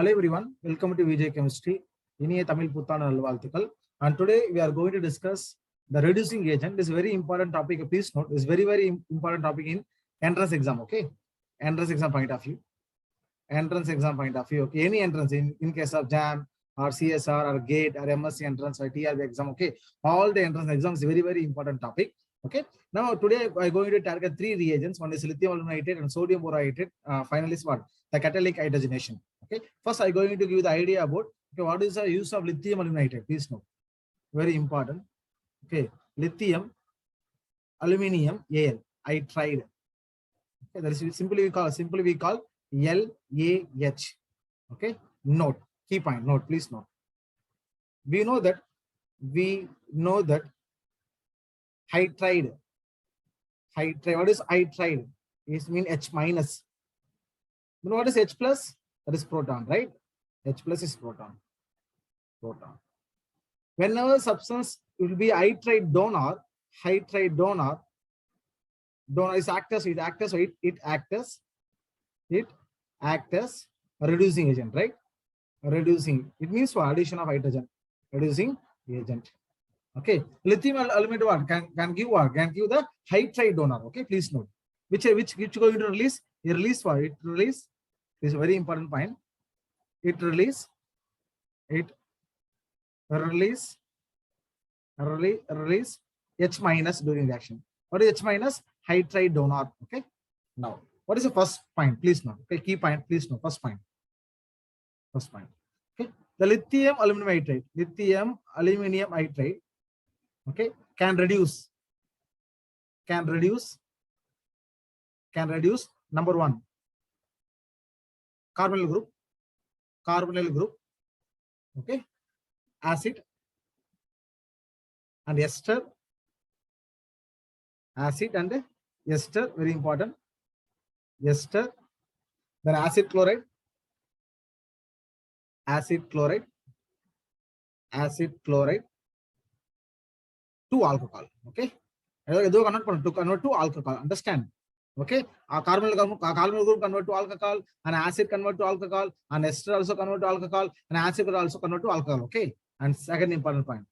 Hello everyone, welcome to VJ Chemistry. இனிய தமிழ் புத்தாண்டு நல்வாழ்த்துக்கள். And today we are going to discuss the reducing agent. This is very important topic. Please note, this is very important topic in entrance exam. Okay, entrance exam point of view. Entrance exam point of view. Okay, any entrance in case of JAM or CSR or GATE or MSc entrance or TRB exam. Okay, all the entrance exams is very important topic. Okay, now today we are going to target three reagents. One is lithium aluminum nitrate and sodium borate. Finally, is what? The catalytic hydrogenation. Okay, first I'm going to give you the idea about what is the use of lithium aluminum nitrate. Please note, very important. Okay, lithium aluminum Al I tried. Okay, that is simply we call LAH. Okay, note, key point, note, please note. We know that hydride. What is hydride? It means H minus. You know what is H plus? That is proton, right? H plus is proton. Whenever substance will be hydride donor is acts as a reducing agent, right? Reducing. It means for addition of hydrogen. Reducing agent. Okay. Lithium aluminate what? Can give what? Can give the hydride donor. Okay. Please note. Which going to release? It release what? It release. This is a very important point. It release H minus during reaction. What is H minus? Hydride donor. Okay. Now, what is the first point? Please note. Okay. Key point. Please note. First point. Okay. The lithium aluminum nitrate. Okay. Can reduce. Number one. Carbonyl group. Okay. Acid and ester. Very important. Ester. Then acid chloride. To alcohol. Okay. To convert to alcohol. Understand? Okay. Carbonyl group convert to alcohol, and acid convert to alcohol, and ester also convert to alcohol, and acid will also convert to alcohol. Okay. And second important point,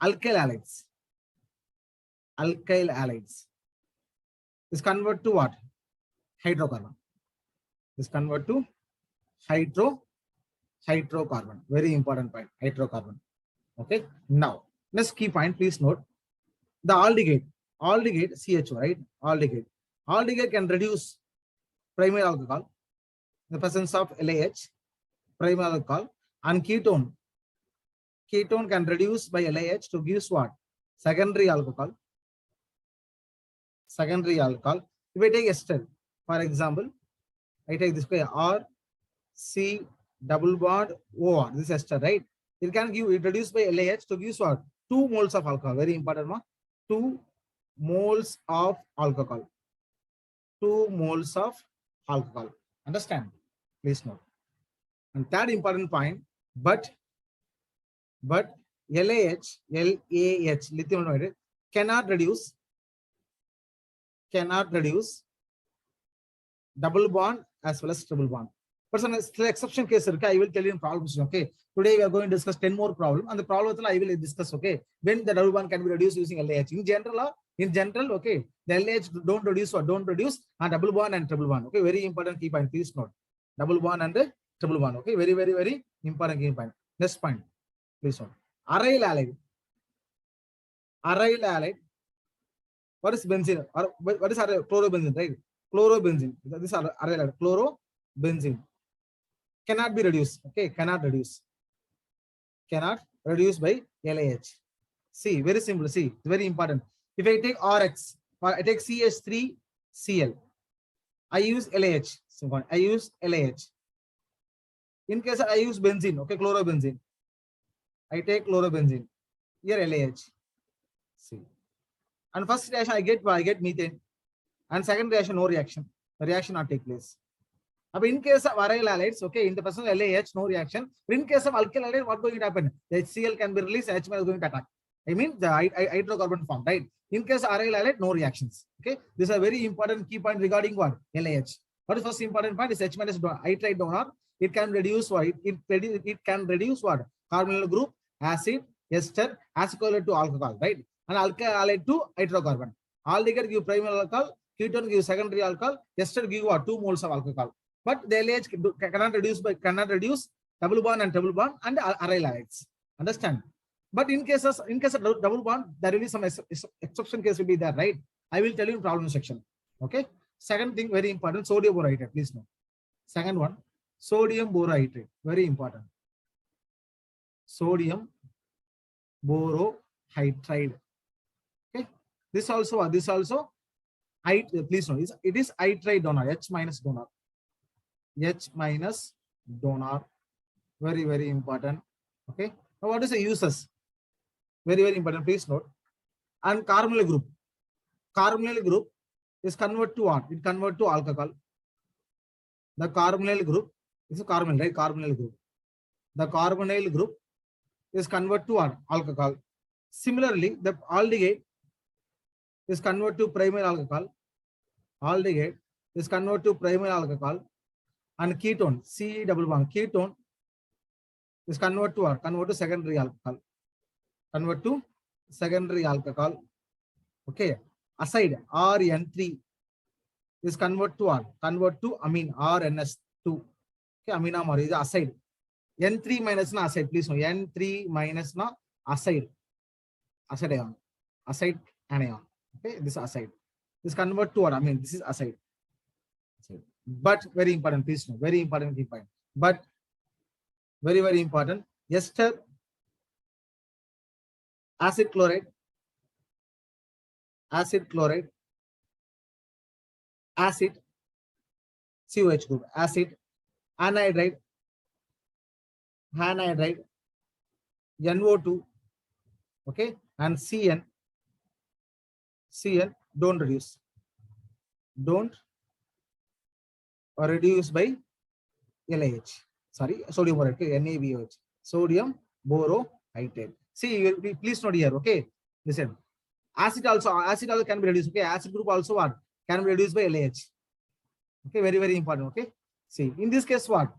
alkyl halides. This convert to what? Hydrocarbon. This convert to hydrocarbon. Very important point. Hydrocarbon. Okay. Now, next key point. Please note the aldegate CHO, right? Aldegate can reduce primary alcohol in the presence of LAH, primary alcohol, and ketone can reduce by LAH to give what? Secondary alcohol. If I take ester, for example, I take this way RC double bond OR. This is ester, right? It reduce by LAH to give what? 2 moles of alcohol. Very important one. 2 moles of alcohol. 2 moles of alcohol. Understand? Please note. And third important point, but LAH, lithium nitrate, cannot reduce double bond as well as triple bond. But some exception case, I will tell you in problems. Okay. Today we are going to discuss 10 more problems, and the problem I will discuss. Okay, when the double bond can be reduced using LAH. In general, okay, the LAH don't reduce, and double bond and triple bond. Okay, very important key point. Please note, double bond and triple bond. Okay, very important key point. Next point, please note, aryl halide. What is benzene? Or what is chlorobenzene? Right, chlorobenzene. This is aryl halide. Chlorobenzene cannot be reduced. Okay, cannot reduce by LAH. See, very simple. See, it's very important. If I take RX, or I take CH3Cl, I use LAH. So I use LAH. In case I use benzene, okay, chlorobenzene, I take chlorobenzene. Here LAH. See, and first reaction I get methane, and second reaction no reaction. The reaction not take place. In case of aryl halides, okay, in the presence of LAH, no reaction. But in case of alkyl halide, what going to happen? The HCl can be released, H is going to attack. I mean the hydrocarbon form, right? In case of aryl halide, no reactions. Okay, this is a very important key point regarding what? LAH. What is first important point is H minus hydride donor. it can reduce what? It can reduce what? Carbonyl group, acid, ester, acetyl to alcohol, right? And alkyl to hydrocarbon. Aldehyde give primary alcohol, ketone give secondary alcohol, ester give what? 2 moles of alcohol. But the LH cannot reduce double bond and triple bond and aryl halides. Understand? But in case of double bond, there will be some exception case will be there, right? I will tell you in problem section. Okay. Second thing, very important, sodium borohydride. Please note. Second one, sodium borohydride. Very important. Sodium borohydride. Okay. This also, please note, it is hydride donor, H minus donor. H minus donor. Very, very important. Okay. Now, what is the uses? Very, very important. Please note. And carbonyl group. Carbonyl group is converted to what? It converts to alcohol. The carbonyl group is a carbonyl, right? Carbonyl group. The carbonyl group is converted to what? Alcohol. Similarly, the aldehyde is converted to primary alcohol. Aldehyde is converted to primary alcohol. And ketone, C double bond, ketone is converted to what? Convert to secondary alcohol. Convert to secondary alcohol. Okay. Acid, RN3 is convert to what? Convert to amine, RNS2. Okay, aminamide is acid. N3 minus na acid, please know. N3 minus na acid. Acid ion. Acid anion. Okay, this is acid. This convert to what? Amine. This is acid. But very important, please know. Very important key point. But very, very important. Ester, acid chloride, acid, COH group, acid, anhydride, NO2, okay, and CN, don't reduce. Don't reduce by LH. Sorry, sodium borohydride, okay, NaBOH, sodium borohydride. See, please note here, okay, listen. Acid also can be reduced. Okay, acid group also what? Can be reduced by LH. Okay, very, very important. Okay, see, in this case, what?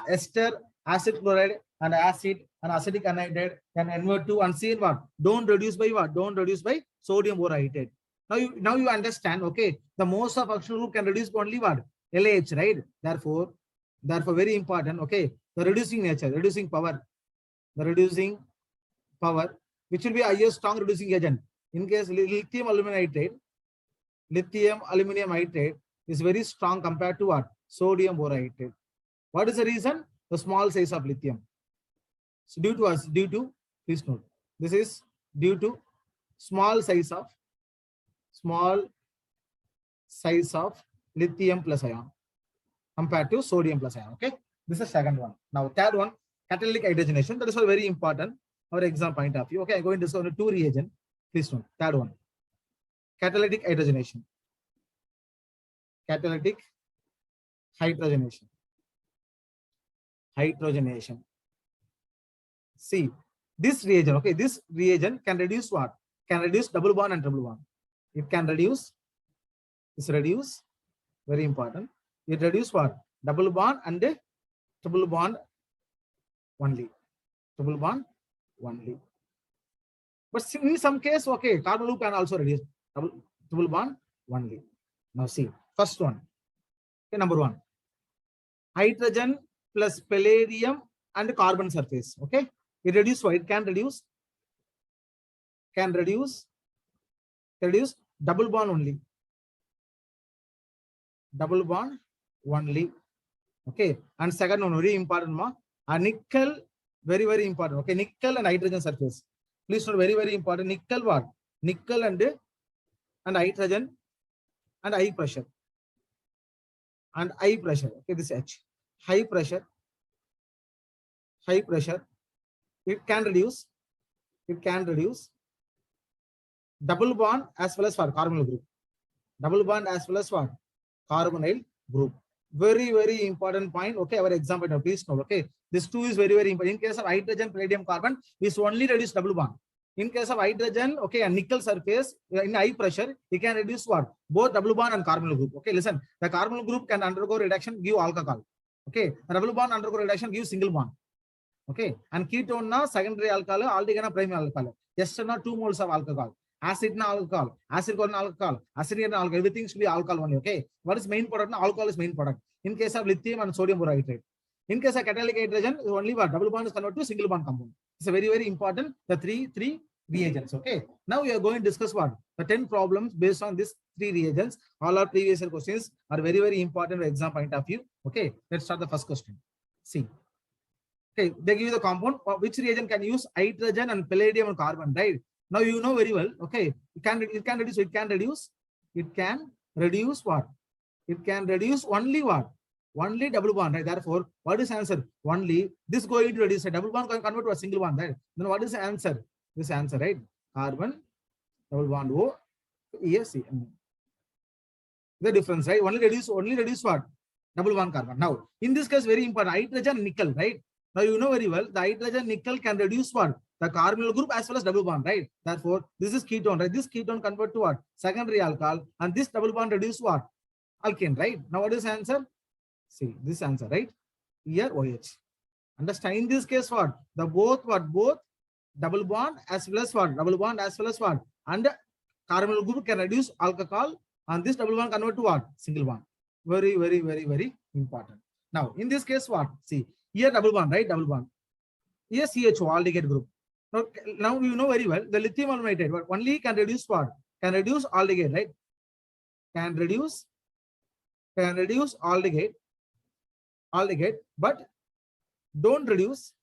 Ester, acid chloride, and acid and acidic anhydride can NO2 and CN what? Don't reduce by what? Don't reduce by sodium borohydride. Now you understand. Okay, the most of functional group can reduce only what? LH, right? Therefore, very important. Okay, the reducing nature, reducing power, which will be a strong reducing agent. In case lithium aluminum nitrate is very strong compared to what? Sodium borohydride. What is the reason? The small size of lithium. So due to, please note, this is due to small size of lithium plus ion compared to sodium plus ion. Okay, this is second one. Now third one, catalytic hydrogenation. That is all very important. Our exam point of view. Okay, I'm going to discuss two reagent. Please note, third one, catalytic hydrogenation. Catalytic hydrogenation. See, this reagent, okay, this reagent can reduce what? Can reduce double bond and triple bond. It can reduce, very important. It reduce what? Double bond and triple bond only. But in some case, okay, carbon loop can also reduce triple bond only. Now see, first one. Okay, number one. Hydrogen plus palladium and carbon surface. Okay, it reduce what? It can reduce double bond only. Okay, and second one, very important, a nickel, very, very important. Okay, nickel and hydrogen surface. Please note, very, very important. Nickel what? Nickel and hydrogen and high pressure. Okay, this H. High pressure. It can reduce double bond as well as for carbonyl group. Carbonyl group. Very, very important point. Okay, our example now, please note. Okay, this two is very, very important. In case of hydrogen, palladium, carbon, is only reduce double bond. In case of hydrogen, okay, a nickel surface in high pressure, it can reduce what? Both double bond and carbonyl group. Okay, listen, the carbonyl group can undergo reduction, give alcohol. Okay, a double bond undergo reduction gives single bond. Okay, and ketone na secondary alcohol, aldehyde na primary alcohol. Ester na 2 moles of alcohol. Acid na alcohol, acid na alcohol, acetic na alcohol. Everything should be alcohol only. Okay, what is main product? Na alcohol is main product. In case of lithium and sodium borohydride. In case of catalytic hydrogen, only what double bond is converted to single bond compound. It's a very important. The three reagents. Okay, now we are going to discuss what the 10 problems based on these 3 reagents. All our previous year questions are very important exam point of view. Okay, let's start the first question. See. Okay, they give you the compound. Which reagent can use hydrogen and palladium and carbon, right? Now you know very well. Okay, it can reduce what? It can reduce only what? Only double bond, right? Therefore, what is the answer? Only this going to reduce a double bond can convert to a single bond, right? Then what is the answer? This answer, right? Carbon, double bond O, yes, the difference, right? Only reduce what? Double bond carbon. Now, in this case, very important, hydrogen nickel, right? Now you know very well, the hydrogen nickel can reduce what? The carbonyl group as well as double bond, right? Therefore, this is ketone, right? This ketone convert to what? Secondary alcohol, and this double bond reduce what? Alkane, right? Now what is the answer? See, this answer, right? Here OH. Understand, in this case what? The both double bond as well as what? Double bond as well as what? And carbonyl group can reduce alcohol, and this double bond convert to what? Single bond. Very important. Now, in this case what? See, here double bond, right? Double bond. Here CHO, aldehyde group. Now you know very well, the lithium aluminate only can reduce what? Can reduce aldehyde, right? Can reduce aldehyde, but don't reduce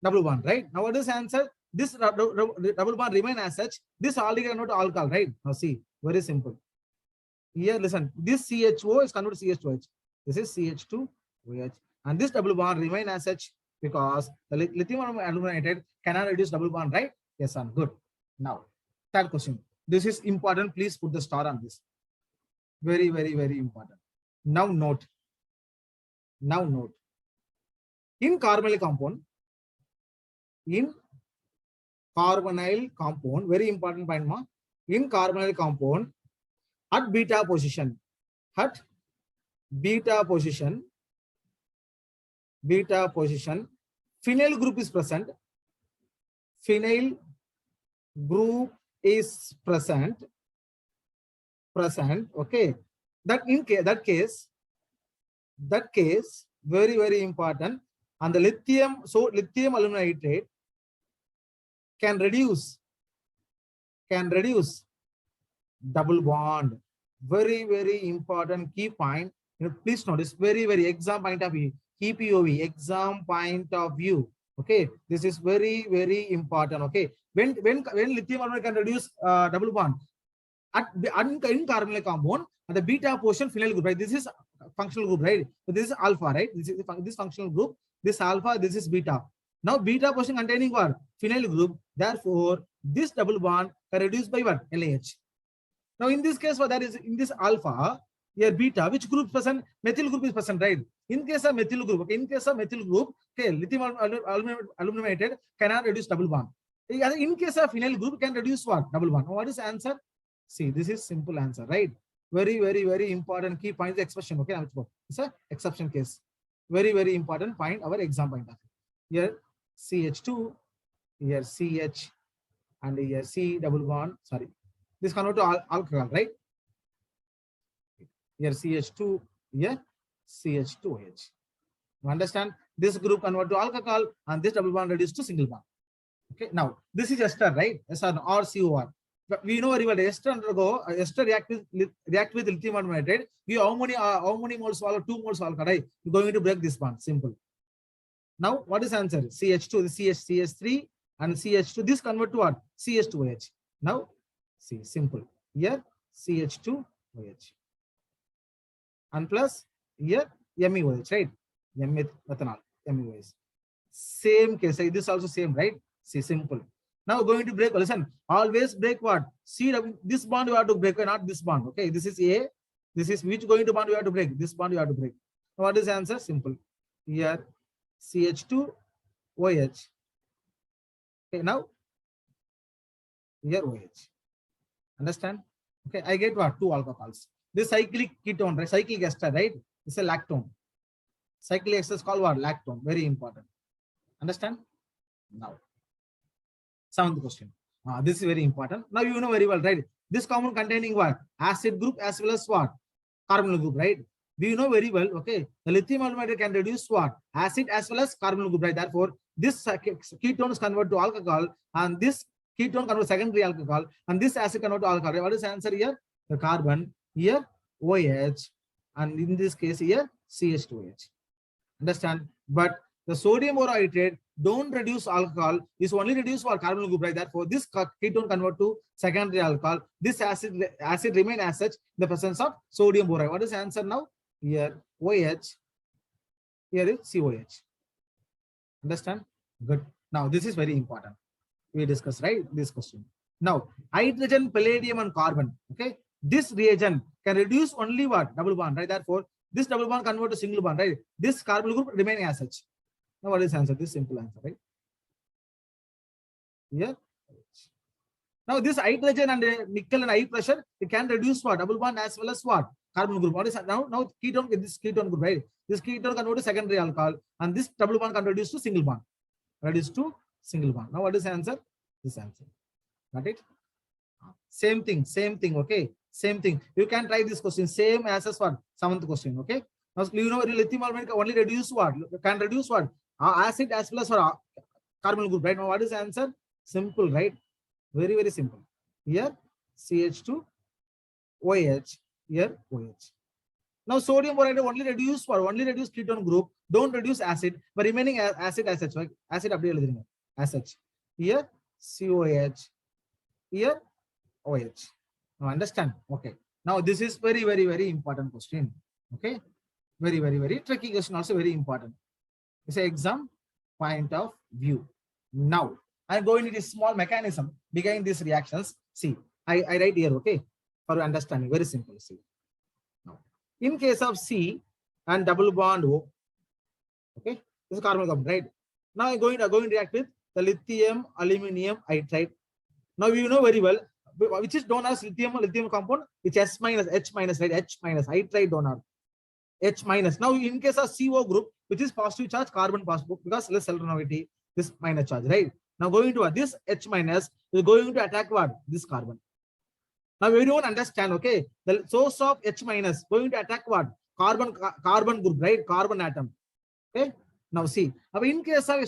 double bond, right? Now what is the answer? This double bond remain as such. This aldehyde not alcohol, right? Now see, very simple. Here listen, this CHO is converted to CH2H. This is CH2OH, and this double bond remain as such because the lithium aluminate cannot reduce double bond, right? Yes, sir. Good. Now, third question. This is important. Please put the star on this. Very important. Now note. In carbonyl compound, very important point, ma. In carbonyl compound, at beta position, phenyl group is present. Okay, that case very important. And the lithium aluminum nitrate can reduce double bond. Very important key point. Please notice, very exam point of view. POV, exam point of view. Okay, this is very important. Okay, when lithium aluminate can reduce double bond in carbonyl compound, at the beta portion phenyl group, right? This is functional group, right? So this is alpha, right? This functional group. This alpha, this is beta. Now beta portion containing what? Phenyl group. Therefore, this double bond can reduce by what? LH. Now in this case, what that is in this alpha, here beta, which group present? Methyl group is present, right? In case of methyl group, okay, okay, lithium aluminated cannot reduce double bond. In case of phenyl group, can reduce what? Double bond. What is the answer? See, this is simple answer, right? Very important key point, the expression. Okay, it's a exception case. Very important point, our exam point. Here CH2, here CH, and here C double bond. Sorry, this convert to alcohol, right? Here CH2, here CH2OH. You understand? This group convert to alcohol, and this double bond reduced to single bond. Okay, now this is ester, right? Ester or COR. But we know very well ester react with lithium aluminate. We how many moles follow? 2 moles alcohol, right? You're going to break this bond. Simple. Now what is the answer? CH2, the CH3 and CH2. This convert to what? CH2OH. Now see, simple. Here CH2OH. And plus here MEOH, right? Methanol, MEOH. Same case. This also same, right? See, simple. Now going to break. Listen, always break what? This bond you have to break, not this bond. Okay, this is A. This is which going to bond you have to break? This bond you have to break. Now, what is the answer? Simple. Here CH2OH. Okay, now here OH. Understand? Okay, I get what? 2 alcohols. This cyclic ketone, right? Cyclic ester, right? It's a lactone. Cyclic ester is called what? Lactone. Very important. Understand? Now, seventh question. This is very important. Now you know very well, right? This compound containing what? Acid group as well as what? Carbonyl group, right? We know very well, okay? The lithium aluminate can reduce what? Acid as well as carbonyl group, right? Therefore, this ketone is converted to alcohol, and this ketone converts secondary alcohol, and this acid converted to alcohol. Right? What is the answer here? The carbon, here OH, and in this case here CH2H. Understand? But the sodium borohydride don't reduce alcohol, is only reduce for carbonyl group, right? Therefore, this ketone convert to secondary alcohol. This acid remain as such in the presence of sodium boride. What is the answer now? Here OH, here is COH. Understand? Good. Now this is very important. We discuss, right, this question. Now hydrogen, palladium, and carbon. Okay, this reagent can reduce only what? Double bond, right? Therefore, this double bond convert to single bond, right? This carbonyl group remaining as such. Now what is the answer? This simple answer, right? Here. Now this hydrogen and nickel and high pressure, it can reduce what? Double bond as well as what? Carbon group. What is now ketone? This ketone group, right? This ketone convert to secondary alcohol, and this double bond can reduce to single bond. Reduce to single bond. Now what is the answer? This answer. Got it? Same thing. Okay, same thing. You can try this question. Same as what? Seventh question. Okay. Now you know lithium aluminate only reduce what? Can reduce what? Acid as well as what? Carbonyl group. Right? Now what is the answer? Simple, right? Very, very simple. Here CH2 OH, here OH. Now sodium boride only reduce for only reduce ketone group, don't reduce acid, but remaining acid as such, right? Acid as such. Here COH, here OH. Now understand? Okay. Now this is very, very, very important question. Okay. Very, very, very tricky question, also very important. It's an exam point of view. Now I'm going to this small mechanism behind these reactions. See, I write here, okay, for understanding. Very simple. See, now in case of C and double bond O, okay, this is carbon compound, right? Now I'm going to react with the lithium aluminum hydride. Now you know very well which is known as lithium compound, which H minus, right? H minus hydride donor. H minus. Now in case of CO group, which is positive charge, carbon positive, because less electronegativity, this minus charge, right? Now going to this H minus is going to attack what? This carbon. Now we don't understand, okay? The source of H minus going to attack what? Carbon group, right? Carbon atom. Okay. Now see, in case of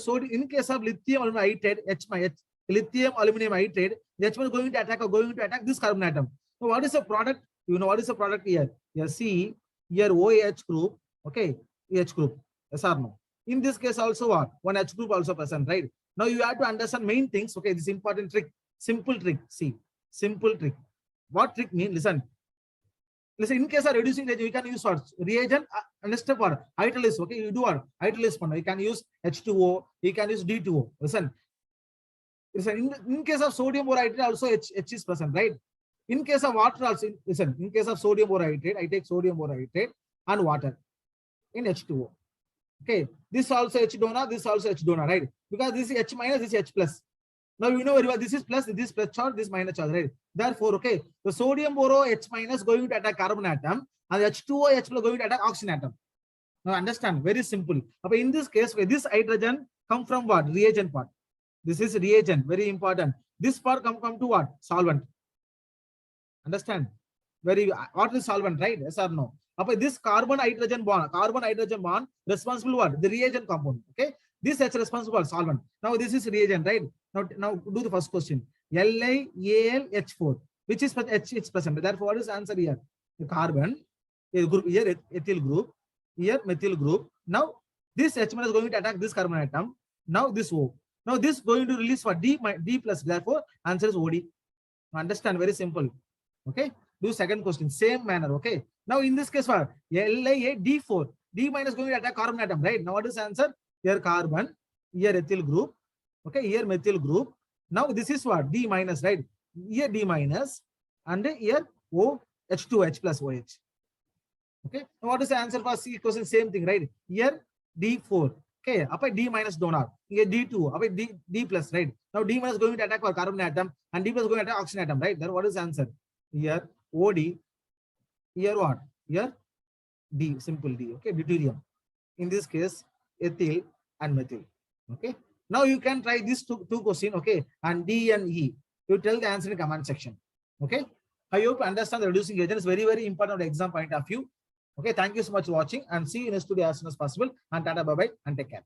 lithium aluminum hydride, lithium aluminum hydride, the H minus going to attack this carbon atom. So what is the product? You know what is the product here? Here C, here OH group, okay? H group. Yes or no? In this case also what? One H group also present, right? Now you have to understand main things. Okay, this important trick, simple trick. See, simple trick. What trick mean? Listen. In case of reducing reagent, you can use what? Reagent. Understand what? Hydrolysis. Okay, you do what? Hydrolysis. You can use H2O. You can use D2O. Listen. In case of sodium borohydride, also H is present, right? In case of water, also listen. In case of sodium borohydride, I take sodium borohydride and water in H2O. Okay, this also H donor, this also H donor, right? Because this is H minus, this is H plus. Now you know very well, this is plus charge, this minus charge, right? Therefore, okay, the sodium boro H minus going to attack carbon atom, and H2O H plus going to attack oxygen atom. Now understand, very simple. But in this case, this hydrogen come from what? Reagent part. This is reagent, very important. This part come to what? Solvent. Understand? What is solvent, right? Yes or no? This carbon hydrogen bond responsible what? The reagent compound. Okay, this H responsible for solvent. Now this is reagent, right? Now do the first question. LiAlH4, which is H is present. Therefore, what is the answer here? The carbon, here group, here ethyl group, here methyl group. Now this H minus is going to attack this carbon atom. Now this O. Now this going to release for D plus. Therefore, answer is OD. Understand? Very simple. Okay. Do second question, same manner. Okay. Now in this case, what? LiAD4. D minus going to attack carbon atom, right? Now what is the answer? Here carbon, here ethyl group. Okay, here methyl group. Now this is what? D minus, right? Here D minus, and here O H2H plus OH. Okay. Now what is the answer for C question? Same thing, right? Here D4. Okay. Up D minus donor. Here D2. Up D plus, right? Now D minus going to attack for carbon atom, and D plus going to attack oxygen atom, right? Then what is the answer? Here OD Here what? Here D, simple D. Okay, deuterium. In this case, ethyl and methyl. Okay. Now you can try these two questions. Okay, and D and E. You tell the answer in the comment section. Okay. I hope you understand the reducing agent is very important exam point of view. Okay. Thank you so much for watching and see you in the studio as soon as possible. And tata, bye bye, and take care.